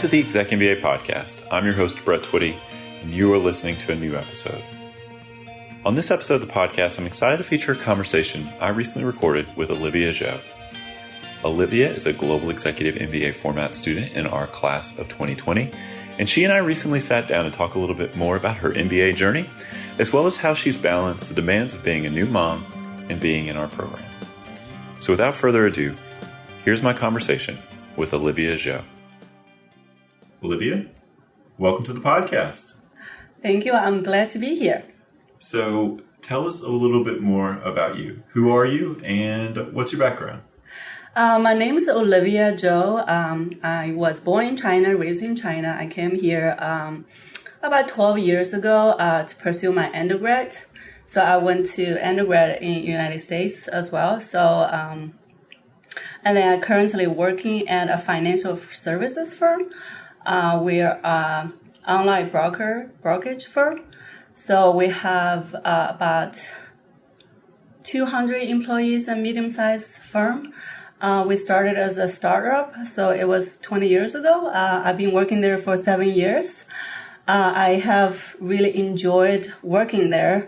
to the ExecMBA podcast. I'm your host, Brett Twitty, and you are listening to a new episode. On this episode of the podcast, I'm excited to feature a conversation I recently recorded with Olivia Zhou. Olivia is a Global Executive MBA format student in our class of 2020, and she and I recently sat down to talk a little bit more about her MBA journey, as well as how she's balanced the demands of being a new mom and being in our program. So without further ado, here's my conversation with Olivia Zhou. Olivia, welcome to the podcast. Thank you. I'm glad to be here. So tell us a little bit more about you. Who are you and what's your background? My name is Olivia Zhou. I was born in China, raised in China. I came here about 12 years ago to pursue my undergrad. So I went to undergrad in the United States as well. And then I'm currently working at a financial services firm. We're an online brokerage firm. So we have about 200 employees, a medium-sized firm. We started as a startup, so it was 20 years ago. I've been working there for 7 years. I have really enjoyed working there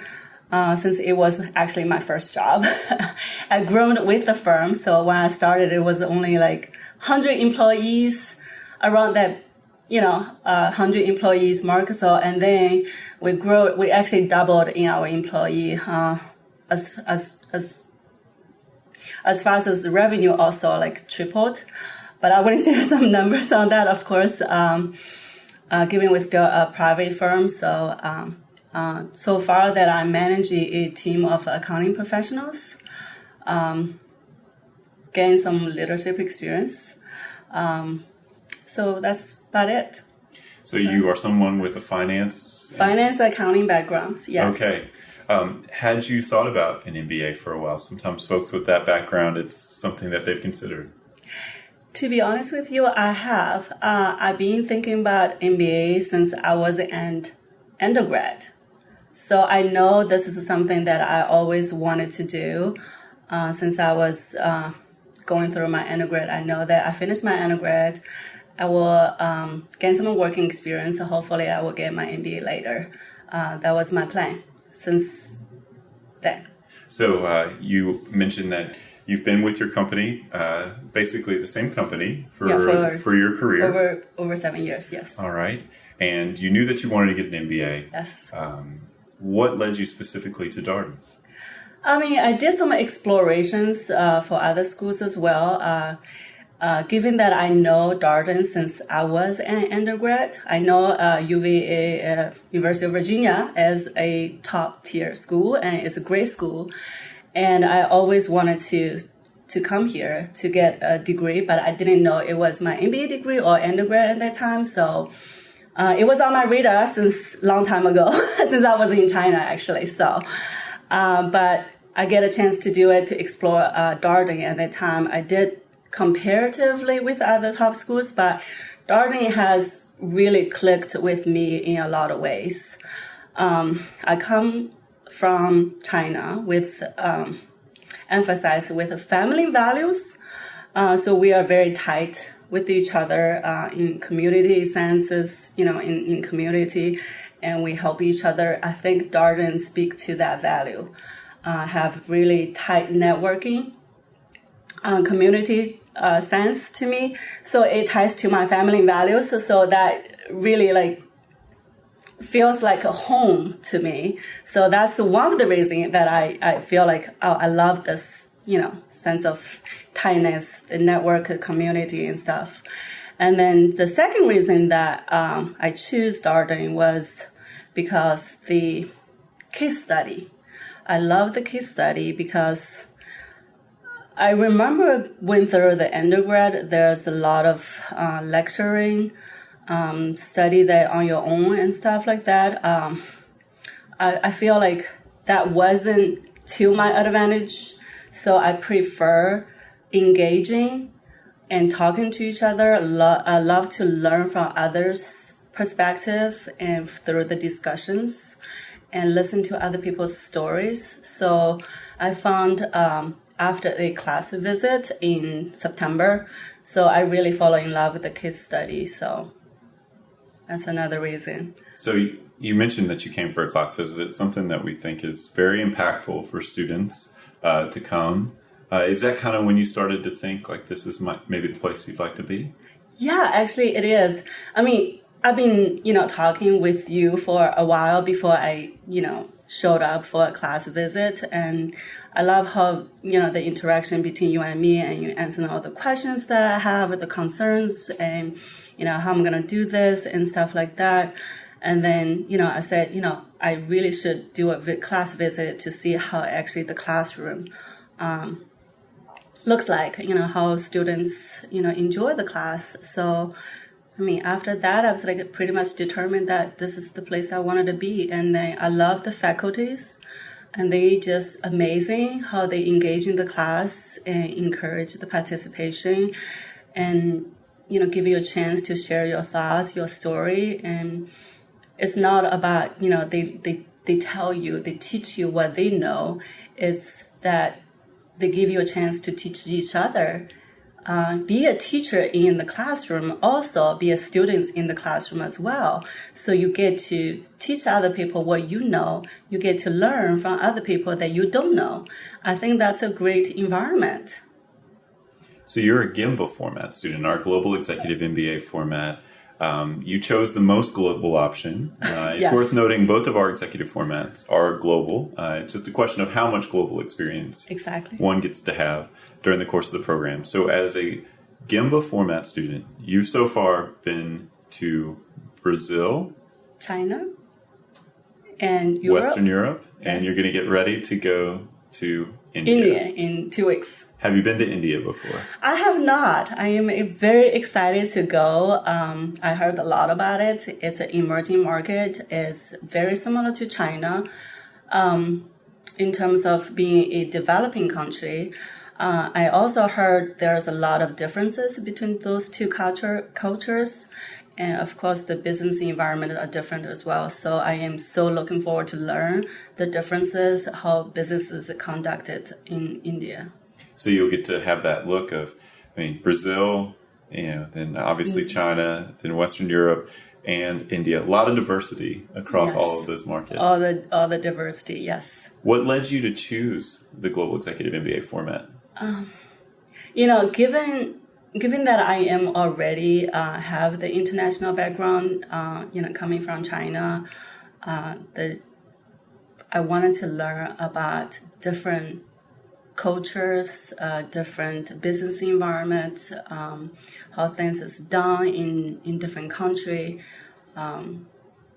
since it was actually my first job. I grown with the firm, so when I started, it was only like 100 employees, around that 100 employees mark. So, and then we actually doubled in our employee as fast as the revenue also like tripled. But I want to share some numbers on that, of course, given we're still a private firm. So, so far that I'm managing a team of accounting professionals, gain some leadership experience. So that's about it. So you are someone with a finance accounting background, yes. Okay. Had you thought about an MBA for a while? Sometimes folks with that background, it's something that they've considered. To be honest with you, I have. I've been thinking about MBA since I was an undergrad. So I know this is something that I always wanted to do since I was going through my undergrad. I know that I finished my undergrad. I will gain some working experience. So hopefully I will get my MBA later. That was my plan since then. So you mentioned that you've been with your company, basically the same company for your career. Over 7 years, yes. All right. And you knew that you wanted to get an MBA. Yes. What led you specifically to Darden? I mean, I did some explorations for other schools as well. Given that I know Darden since I was an undergrad, I know UVA, University of Virginia, as a top-tier school, and it's a great school. And I always wanted to come here to get a degree, but I didn't know it was my MBA degree or undergrad at that time. So it was on my radar since a long time ago, since I was in China, actually. So, but I get a chance to do it, to explore Darden at that time. I did comparatively with other top schools, but Darden has really clicked with me in a lot of ways. I come from China with emphasize with family values, so we are very tight with each other in community senses, in community, and we help each other. I think Darden speak to that value. Have really tight networking, community sense to me. So it ties to my family values. So that really feels like a home to me. So that's one of the reasons that I feel like, I love this, sense of tightness, the network, community and stuff. And then the second reason that I choose Darden was because the case study. I love the case study because I remember when through the undergrad, there's a lot of lecturing, study that on your own and stuff like that. I feel like that wasn't to my advantage. So I prefer engaging and talking to each other. I love to learn from others' perspective and through the discussions and listen to other people's stories. So I found after a class visit in September, so I really fall in love with the case study. So that's another reason. So you mentioned that you came for a class visit. It's something that we think is very impactful for students to come. Is that kind of when you started to think like this is maybe the place you'd like to be? Yeah, actually it is. I mean, I've been, talking with you for a while before I, showed up for a class visit. And I love how, the interaction between you and me, and you answering all the questions that I have, the concerns, and, how I'm going to do this and stuff like that. And then, I said, I really should do a class visit to see how actually the classroom looks like, how students, enjoy the class. So, I mean, after that, I was like pretty much determined that this is the place I wanted to be. And then I love the faculties, and they just amazing how they engage in the class and encourage the participation and, give you a chance to share your thoughts, your story. And it's not about, they tell you, they teach you what they know. It's that they give you a chance to teach each other. Be a teacher in the classroom, also be a student in the classroom as well. So you get to teach other people what you know. You get to learn from other people that you don't know. I think that's a great environment. So you're a GEMBA format student, our Global Executive MBA format. You chose the most global option. It's Yes. worth noting both of our executive formats are global. It's just a question of how much global experience Exactly. one gets to have during the course of the program. So as a GEMBA format student, you've so far been to Brazil, China and Europe. Western Europe, and Yes. you're going to get ready to go to India. India in 2 weeks. Have you been to India before? I have not. I am very excited to go. I heard a lot about it. It's an emerging market. It's very similar to China in terms of being a developing country. I also heard there's a lot of differences between those two cultures. And of course, the business environment are different as well. So I am so looking forward to learn the differences, how business is conducted in India. So you'll get to have that look of, Brazil, then obviously China, then Western Europe, and India. A lot of diversity across Yes. all of those markets. All the diversity, yes. What led you to choose the Global Executive MBA format? Given that I am already have the international background, coming from China, I wanted to learn about different cultures, different business environments, how things is done in different country.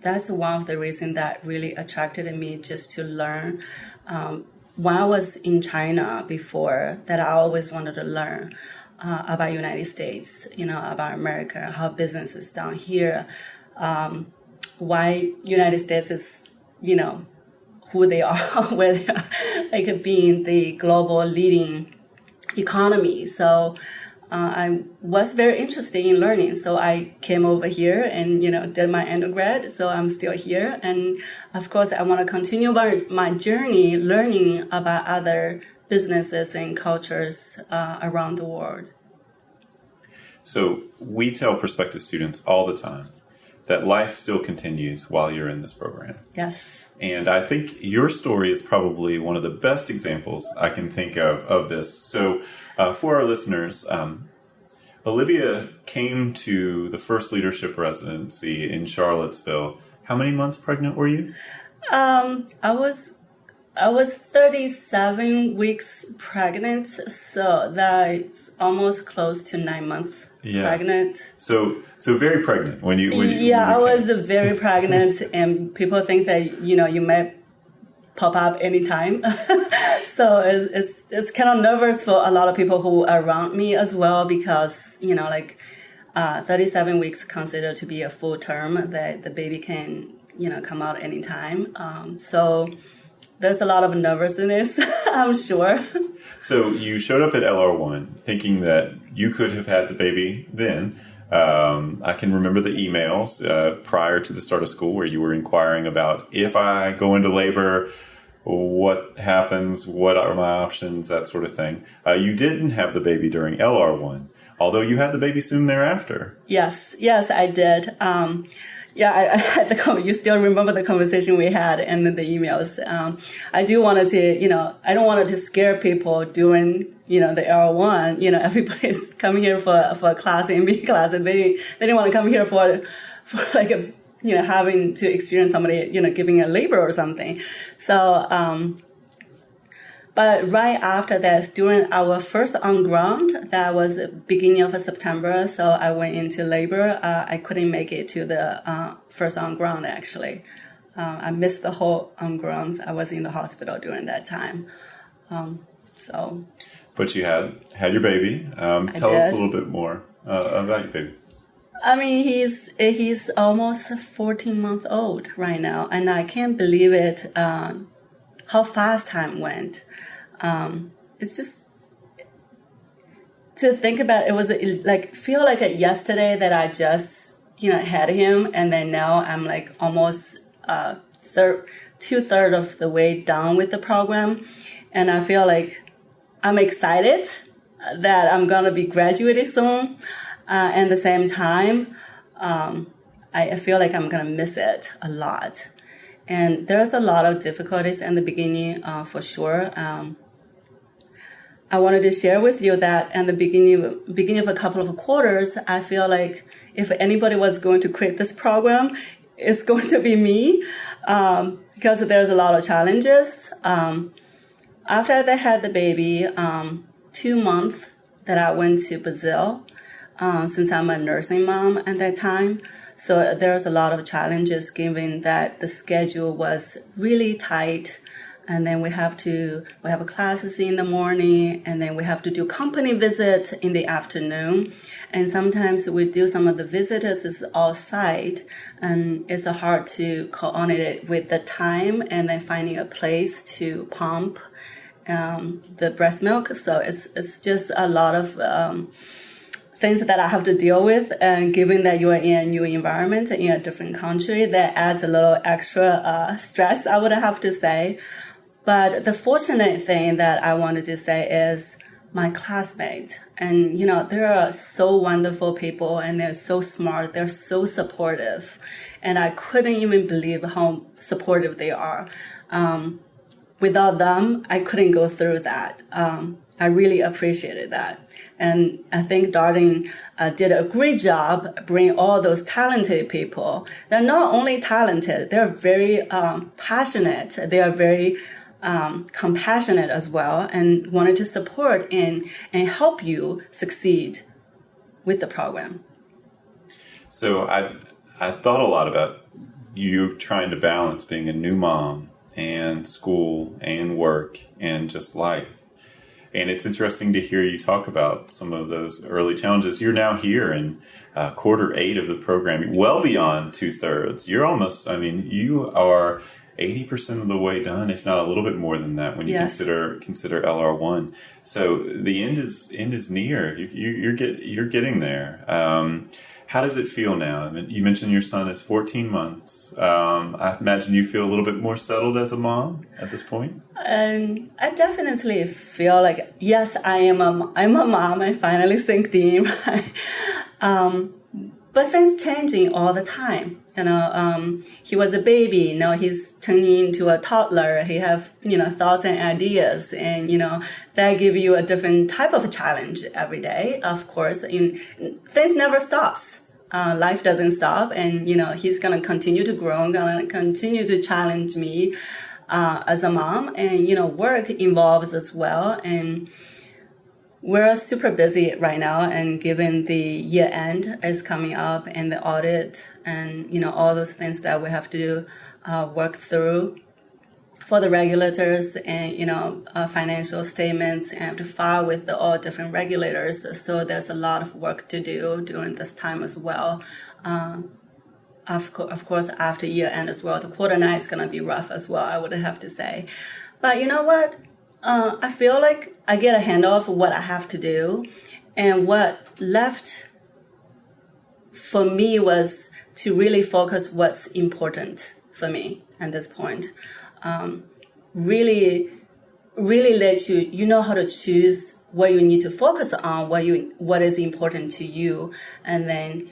That's one of the reasons that really attracted me, just to learn. When I was in China before, that I always wanted to learn about United States, about America, how business is done here, why United States is, who they are, where they are, like being the global leading economy. So I was very interested in learning. So I came over here and, did my undergrad. So I'm still here. And of course, I want to continue my journey learning about other businesses and cultures around the world. So we tell prospective students all the time that life still continues while you're in this program. Yes. And I think your story is probably one of the best examples I can think of this. So for our listeners, Olivia came to the first leadership residency in Charlottesville. How many months pregnant were you? I was 37 weeks pregnant, so that's almost close to 9 months pregnant. So very pregnant when you I was very pregnant, and people think that you might pop up anytime. So it's kind of nervous for a lot of people who are around me as well, because 37 weeks considered to be a full term that the baby can come out anytime. So there's a lot of nervousness, I'm sure. So you showed up at LR1 thinking that you could have had the baby then. I can remember the emails prior to the start of school where you were inquiring about, if I go into labor, what happens, what are my options, that sort of thing. You didn't have the baby during LR1, although you had the baby soon thereafter. Yes, I did. Yeah, I had you still remember the conversation we had and the emails. I do wanted to, I don't want to scare people during, the L1. Everybody's coming here for a class, MBA class, and they didn't want to come here for like having to experience somebody, giving a labor or something. So, but right after that, during our first on-ground, that was beginning of September, so I went into labor. I couldn't make it to the first on-ground, actually. I missed the whole on-grounds. I was in the hospital during that time. But you had your baby. Tell us a little bit more about your baby. I mean, he's almost 14 months old right now, and I can't believe it, how fast time went. It's just to think about. It was feel like yesterday that I just had him, and then now I'm like almost 2/3 of the way done with the program, and I feel like I'm excited that I'm gonna be graduating soon. At the same time, I feel like I'm gonna miss it a lot. And there's a lot of difficulties in the beginning, for sure. I wanted to share with you that in the beginning of a couple of quarters, I feel like if anybody was going to quit this program, it's going to be me, because there's a lot of challenges. After they had the baby, 2 months that I went to Brazil, since I'm a nursing mom at that time. So there's a lot of challenges given that the schedule was really tight. And then we have classes in the morning, and then we have to do company visits in the afternoon. And sometimes we do some of the visitors is off-site, and it's hard to coordinate it with the time and then finding a place to pump the breast milk. So it's just a lot of things that I have to deal with, and given that you're in a new environment in a different country, that adds a little extra stress, I would have to say. But the fortunate thing that I wanted to say is my classmates. And, they are so wonderful people, and they're so smart. They're so supportive. And I couldn't even believe how supportive they are. Without them, I couldn't go through that. I really appreciated that. And I think Darden did a great job bringing all those talented people. They're not only talented, they're very passionate. They are very compassionate as well, and wanted to support and help you succeed with the program. So I thought a lot about you trying to balance being a new mom and school and work and just life. And it's interesting to hear you talk about some of those early challenges. You're now here in quarter 8 of the program, well beyond 2/3. You're almost, you are 80% of the way done, if not a little bit more than that, when you consider LR1. So the end is near. You're getting there. How does it feel now? You mentioned your son is 14 months. I imagine you feel a little bit more settled as a mom at this point. I definitely feel like, yes, I'm a mom. I finally synced in. But things changing all the time. He was a baby. Now he's turning into a toddler. He have, thoughts and ideas, and, that give you a different type of challenge every day, of course. Things never stops. Life doesn't stop, and, he's going to continue to grow, going to continue to challenge me, as a mom, and, work involves as well. And we're super busy right now, and given the year end is coming up and the audit and, all those things that we have to work through for the regulators and, financial statements, and have to file with all different regulators. So there's a lot of work to do during this time as well. Of course, after year end as well, the quarter 9 is going to be rough as well, I would have to say. But you know what? I feel like I get a handle of what I have to do, and what left for me was to really focus what's important for me at this point. Really let you know how to choose what you need to focus on, what is important to you, and then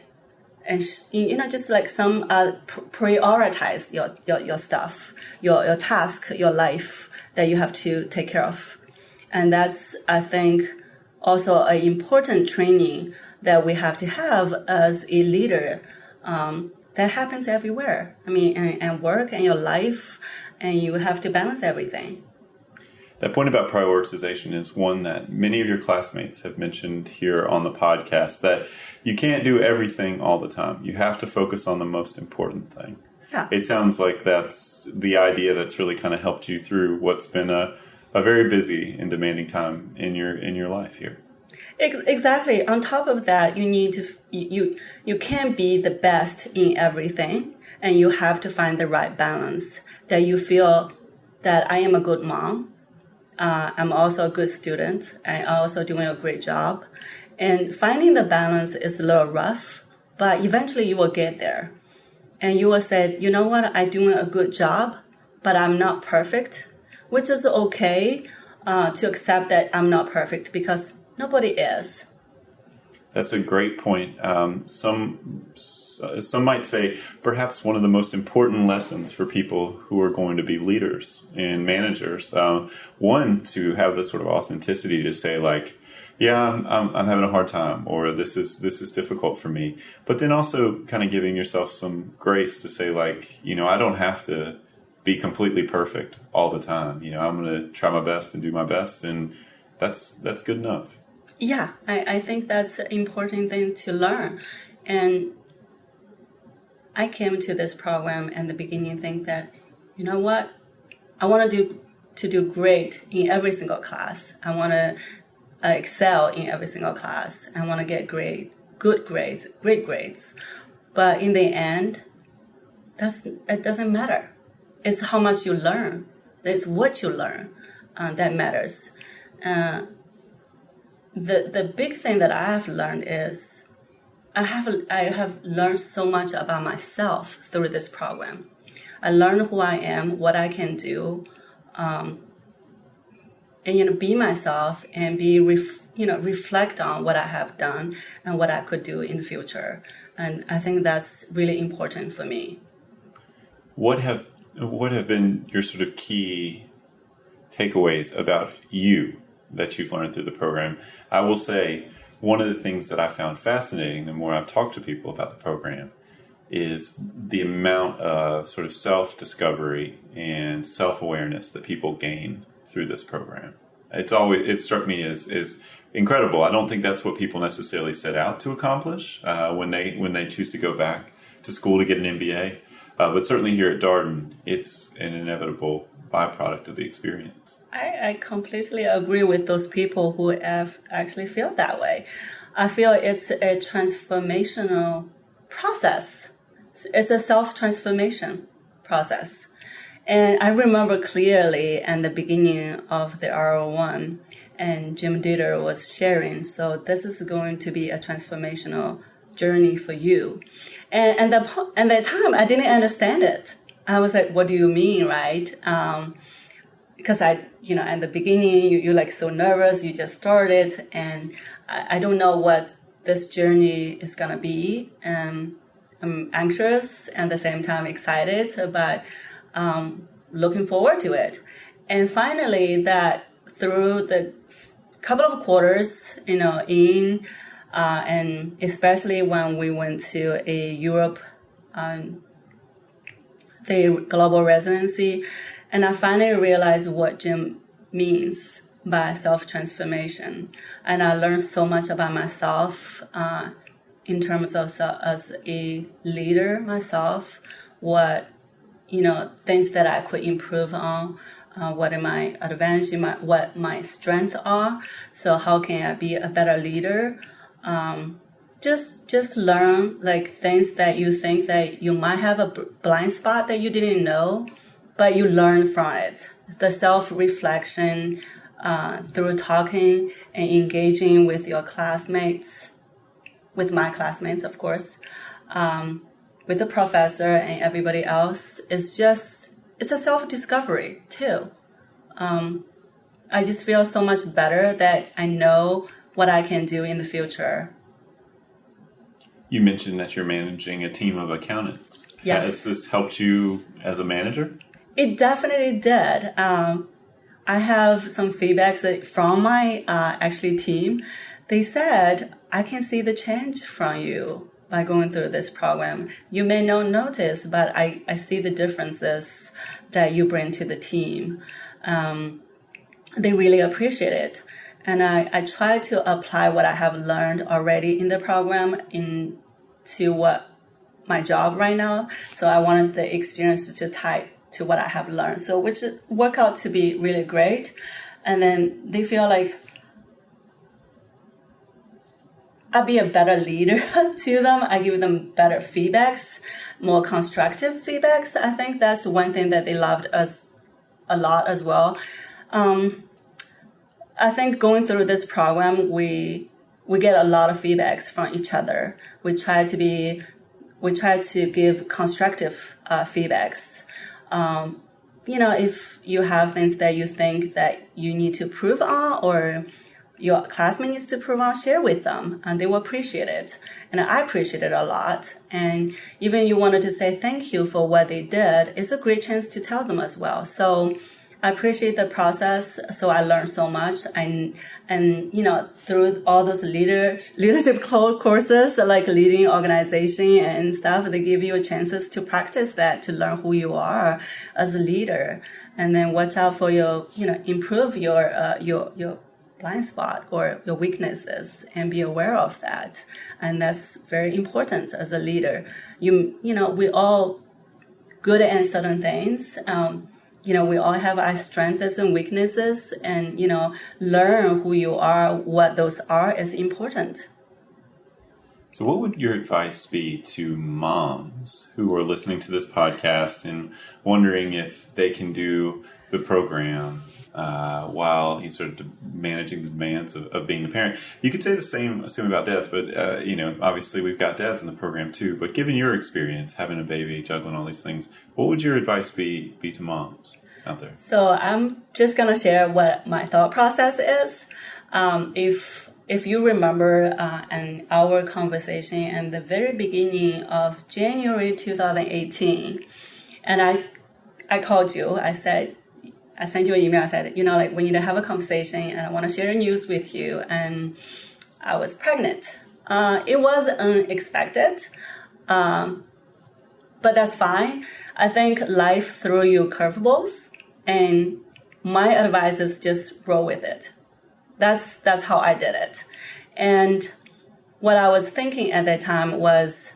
and just like some prioritize your stuff, your task, your life that you have to take care of. And that's, I think, also an important training that we have to have as a leader. That happens everywhere. I mean, and work and your life, and you have to balance everything. That point about prioritization is one that many of your classmates have mentioned here on the podcast, that you can't do everything all the time. You have to focus on the most important thing. Yeah. It sounds like that's the idea that's really kind of helped you through what's been a very busy and demanding time in your life here. Exactly. On top of that, you need to you can't be the best in everything, and you have to find the right balance. That you feel that I am a good mom. I'm also a good student. I'm also doing a great job. And finding the balance is a little rough, but eventually you will get there. And you will say, you know what, I'm doing a good job, but I'm not perfect, which is okay to accept that I'm not perfect, because nobody is. That's a great point. Some might say perhaps one of the most important lessons for people who are going to be leaders and managers. One, to have this sort of authenticity to say, like, yeah, I'm having a hard time, or this is difficult for me. But then also kind of giving yourself some grace to say, like, I don't have to be completely perfect all the time. I'm going to try my best and do my best, and that's good enough. Yeah, I think that's an important thing to learn. And I came to this program in the beginning think that, you know what, I want to do great in every single class. I want to excel in every single class. I want to get great grades. But in the end, it doesn't matter. It's how much you learn. It's what you learn that matters. The big thing that I have learned is I have learned so much about myself through this program. I learned who I am, what I can do, and be myself and reflect on what I have done and what I could do in the future. And I think that's really important for me. What have been your sort of key takeaways about you that you've learned through the program? I will say one of the things that I found fascinating the more I've talked to people about the program is the amount of sort of self-discovery and self-awareness that people gain through this program. It struck me as incredible. I don't think that's what people necessarily set out to accomplish when they choose to go back to school to get an MBA. But certainly here at Darden, it's an inevitable byproduct of the experience. I completely agree with those people who have actually feel that way. I feel it's a transformational process. It's a self-transformation process. And I remember clearly at the beginning of the R01, and Jim Dieter was sharing, so this is going to be a transformational journey for you. And at that time, I didn't understand it. I was like, what do you mean, right? Because at the beginning, you're like so nervous, you just started, and I don't know what this journey is going to be. I'm anxious and at the same time excited, but looking forward to it. And finally, that through the couple of quarters, and especially when we went to a Europe, the global residency, and I finally realized what Jim means by self-transformation. And I learned so much about myself in terms of as a leader myself, what, things that I could improve on, what are my advantages, what my strengths are. So how can I be a better leader? Just learn like things that you think that you might have a blind spot that you didn't know, but you learn from it. The self-reflection through talking and engaging with your classmates, with my classmates, of course, with the professor and everybody else. It's a self-discovery too. I just feel so much better that I know what I can do in the future. You mentioned that you're managing a team of accountants. Yes. Has this helped you as a manager? It definitely did. I have some feedbacks from my actually team. They said, I can see the change from you by going through this program. You may not notice, but I see the differences that you bring to the team. They really appreciate it. And I try to apply what I have learned already in the program into what my job right now. So I wanted the experience to tie to what I have learned. So which worked out to be really great. And then they feel like I'll be a better leader to them. I give them better feedbacks, more constructive feedbacks. I think that's one thing that they loved us a lot as well. I think going through this program, we get a lot of feedbacks from each other. We try to give constructive feedbacks. If you have things that you think that you need to improve on, or your classmate needs to improve on, share with them, and they will appreciate it. And I appreciate it a lot. And even you wanted to say thank you for what they did, it's a great chance to tell them as well. So I appreciate the process. So I learned so much. And through all those leadership courses, like leading organization and stuff, they give you chances to practice that, to learn who you are as a leader, and then watch out for improve your blind spot or your weaknesses, and be aware of that. And that's very important as a leader. We all good at certain things. We all have our strengths and weaknesses, and, learn who you are, what those are is important. So what would your advice be to moms who are listening to this podcast and wondering if they can do the program while sort of managing the demands of being a parent? You could say the same, assuming about dads, but, obviously we've got dads in the program too. But given your experience, having a baby, juggling all these things, what would your advice be to moms out there? So I'm just going to share what my thought process is. If you remember in our conversation in the very beginning of January 2018, and I called you, I sent you an email. I said, we need to have a conversation, and I want to share news with you. And I was pregnant. It was unexpected, but that's fine. I think life threw you curveballs, and my advice is just roll with it. That's how I did it. And what I was thinking at that time was,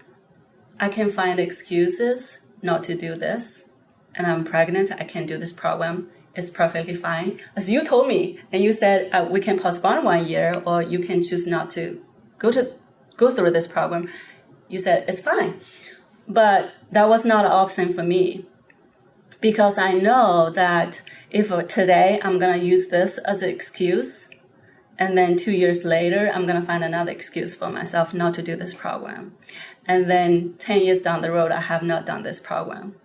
I can find excuses not to do this, and I'm pregnant. I can't do this program. It's perfectly fine. As you told me, and you said we can postpone 1 year, or you can choose not to go through this program. You said it's fine. But that was not an option for me, because I know that if today I'm going to use this as an excuse, and then 2 years later, I'm going to find another excuse for myself not to do this program. And then 10 years down the road, I have not done this program.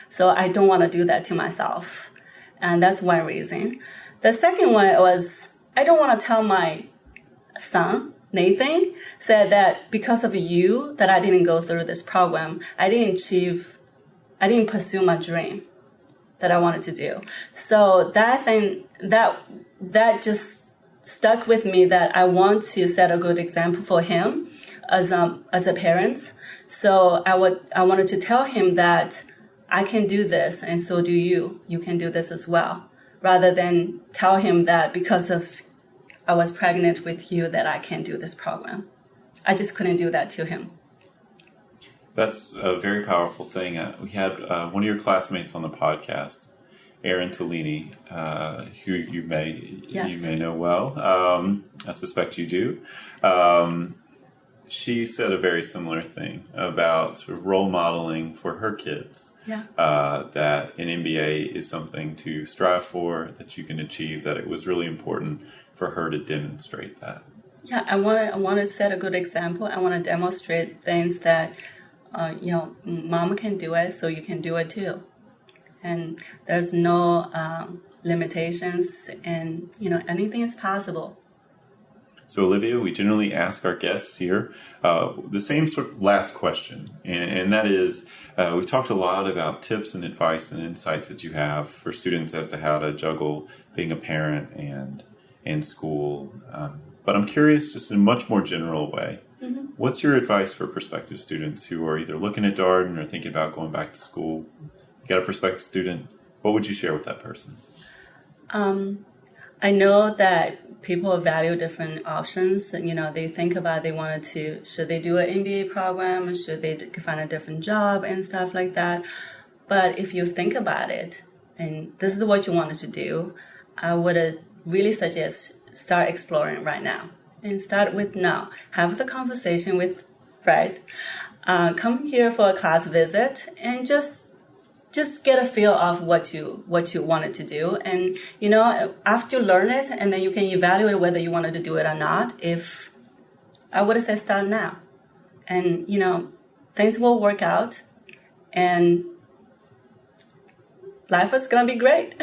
So I don't want to do that to myself. And that's one reason. The second one was, I don't want to tell my son, Nathan, said that because of you that I didn't go through this program. I didn't pursue my dream that I wanted to do. So that thing, that just stuck with me, that I want to set a good example for him as a parent. So I wanted to tell him that I can do this, and so do you. You can do this as well, rather than tell him that because of I was pregnant with you that I can't do this program. I just couldn't do that to him. That's a very powerful thing. We had one of your classmates on the podcast, Erin Tolini, who you may know well. I suspect you do. She said a very similar thing about sort of role modeling for her kids. Yeah. That an MBA is something to strive for, that you can achieve, that it was really important for her to demonstrate that. Yeah, I want to set a good example. I want to demonstrate things that, mom can do it, so you can do it too. And there's no limitations, and, anything is possible. So, Olivia, we generally ask our guests here the same sort of last question, and that is, we've talked a lot about tips and advice and insights that you have for students as to how to juggle being a parent and school. But I'm curious, just in a much more general way, what's your advice for prospective students who are either looking at Darden or thinking about going back to school? You got a prospective student, what would you share with that person? I know that people value different options. They think about should they do an MBA program? Should they find a different job and stuff like that? But if you think about it, and this is what you wanted to do, I would really suggest start exploring right now. And start with now. Have the conversation with Fred. Come here for a class visit and just get a feel of what you wanted to do. And, after you learn it, and then you can evaluate whether you wanted to do it or not. If I would have said start now. And, things will work out. And life is going to be great.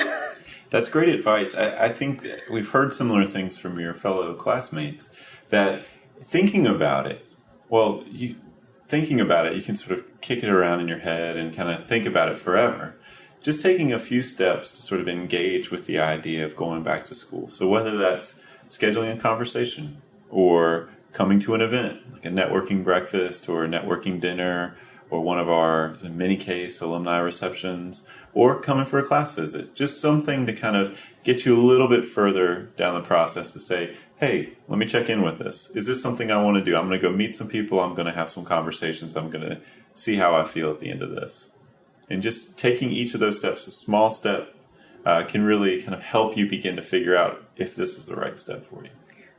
That's great advice. I think that we've heard similar things from your fellow classmates, that thinking about it, you can sort of kick it around in your head and kind of think about it forever. Just taking a few steps to sort of engage with the idea of going back to school. So whether that's scheduling a conversation or coming to an event, like a networking breakfast or a networking dinner, or one of our mini case alumni receptions, or coming for a class visit. Just something to kind of get you a little bit further down the process to say, hey, let me check in with this. Is this something I want to do? I'm going to go meet some people. I'm going to have some conversations. I'm going to see how I feel at the end of this. And just taking each of those steps, a small step, can really kind of help you begin to figure out if this is the right step for you.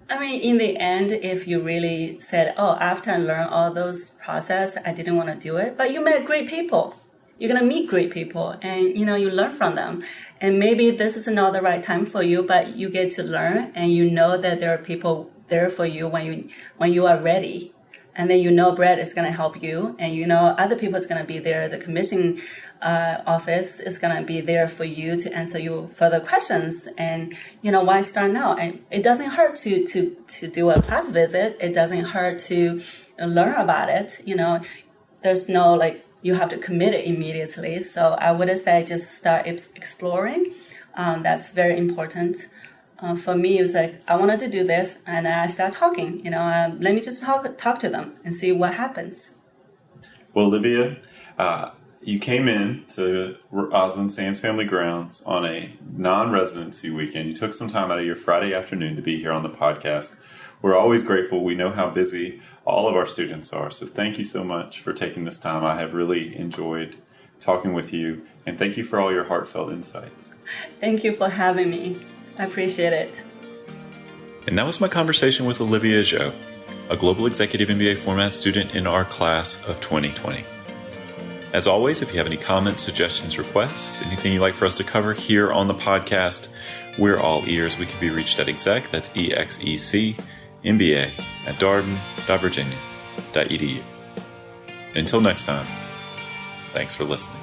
I mean, in the end, if you really said, after I learned all those process, I didn't want to do it, but you met great people. You're going to meet great people and, you learn from them. And maybe this is not the right time for you, but you get to learn and you know that there are people there for you when you are ready. And then Brett is going to help you, and other people is going to be there. The commission office is going to be there for you to answer you further questions. And why start now? And it doesn't hurt to do a class visit. It doesn't hurt to learn about it. There's no you have to commit it immediately. So I would say just start exploring. That's very important. For me, it was I wanted to do this, and I start talking. Let me just talk to them and see what happens. Well, Olivia, you came in to Osland Sands Family Grounds on a non-residency weekend. You took some time out of your Friday afternoon to be here on the podcast. We're always grateful. We know how busy all of our students are. So thank you so much for taking this time. I have really enjoyed talking with you, and thank you for all your heartfelt insights. Thank you for having me. I appreciate it. And that was my conversation with Olivia Zhou, a Global Executive MBA format student in our class of 2020. As always, if you have any comments, suggestions, requests, anything you'd like for us to cover here on the podcast, we're all ears. We can be reached at exec, that's ExecMBA, at darden.virginia.edu. Until next time, thanks for listening.